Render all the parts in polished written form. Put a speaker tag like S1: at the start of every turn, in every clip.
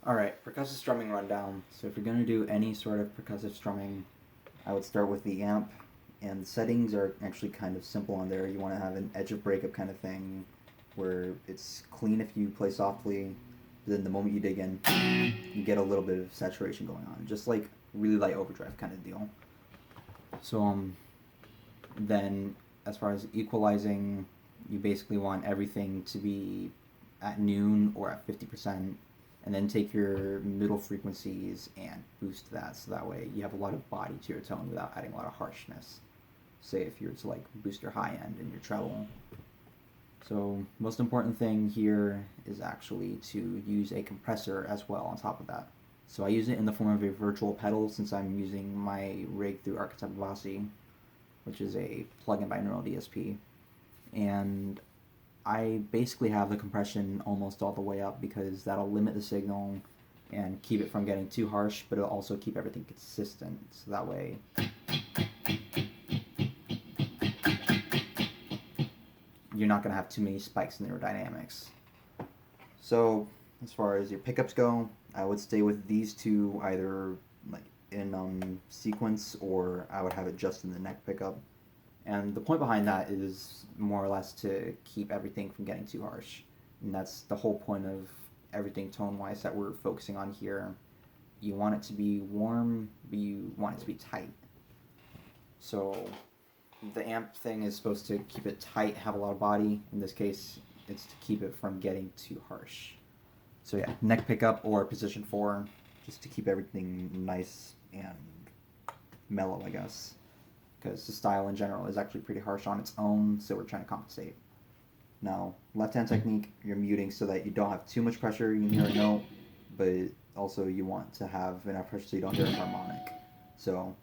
S1: Alright, percussive strumming rundown. So if you're going to do any sort of percussive strumming, I would start with the amp, and the settings are actually kind of simple on there. You want to have an edge of breakup kind of thing, where it's clean if you play softly, but then the moment you dig in, you get a little bit of saturation going on, just like really light overdrive kind of deal. So then as far as equalizing, you basically want everything to be at noon or at 50%, and then take your middle frequencies and boost that, so that way you have a lot of body to your tone without adding a lot of harshness. Say if you were to like boost your high end and your treble. So most important thing here is actually to use a compressor as well on top of that. So I use it in the form of a virtual pedal, since I'm using my rig through Archetype Vasi, which is a plugin binaural DSP. And I basically have the compression almost all the way up, because that'll limit the signal and keep it from getting too harsh, but it'll also keep everything consistent. So that way you're not going to have too many spikes in your dynamics. So as far as your pickups go, I would stay with these two either like in sequence, or I would have it just in the neck pickup. And the point behind that is more or less to keep everything from getting too harsh. And that's the whole point of everything tone-wise that we're focusing on here. You want it to be warm, but you want it to be tight. So the amp thing is supposed to keep it tight, have a lot of body. In this case, it's to keep it from getting too harsh. So yeah, neck pickup or position 4, just to keep everything nice and mellow, I guess. Because the style in general is actually pretty harsh on its own, so we're trying to compensate. Now, left-hand technique, you're muting so that you don't have too much pressure, you can hear a note, but also you want to have enough pressure so you don't hear a harmonic. So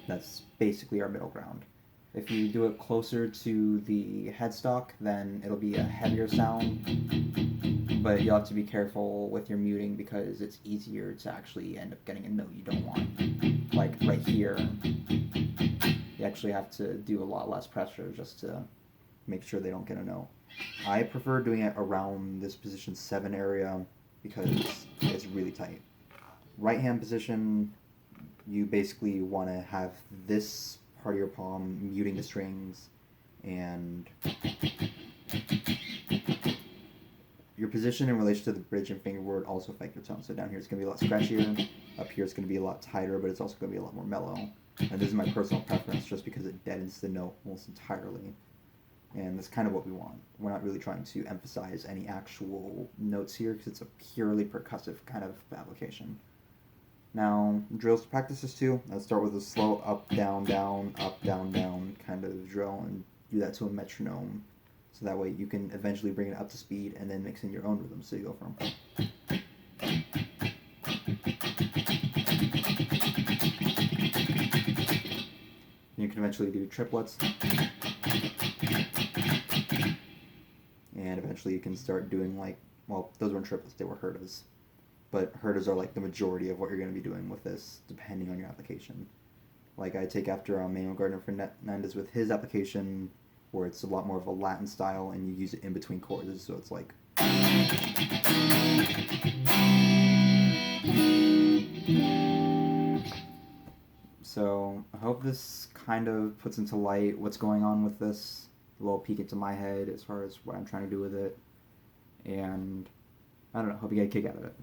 S1: that's basically our middle ground. If you do it closer to the headstock, then it'll be a heavier sound, but you'll have to be careful with your muting, because it's easier to actually end up getting a note you don't want. Like right here, you actually have to do a lot less pressure just to make sure they don't get a note. I prefer doing it around this position 7 area, because it's really tight. Right hand position, you basically want to have this part of your palm muting the strings, and your position in relation to the bridge and fingerboard also affect your tone. So down here it's going to be a lot scratchier, up here it's going to be a lot tighter, but it's also going to be a lot more mellow. And this is my personal preference, just because it deadens the note almost entirely. And that's kind of what we want. We're not really trying to emphasize any actual notes here, because it's a purely percussive kind of application. Now, drills to practice this too. Let's start with a slow up, down, down kind of drill, and do that to a metronome. So that way you can eventually bring it up to speed and then mix in your own rhythm. So you go from... You can eventually do triplets. And eventually you can start doing like, well, those weren't triplets, they were hertas. But hertas are like the majority of what you're going to be doing with this, depending on your application. Like I take after Manuel Gardner Fernandez with his application, where it's a lot more of a Latin style, and you use it in between chords, so it's like... So I hope this kind of puts into light what's going on with this, a little peek into my head as far as what I'm trying to do with it, and I don't know, hope you get a kick out of it.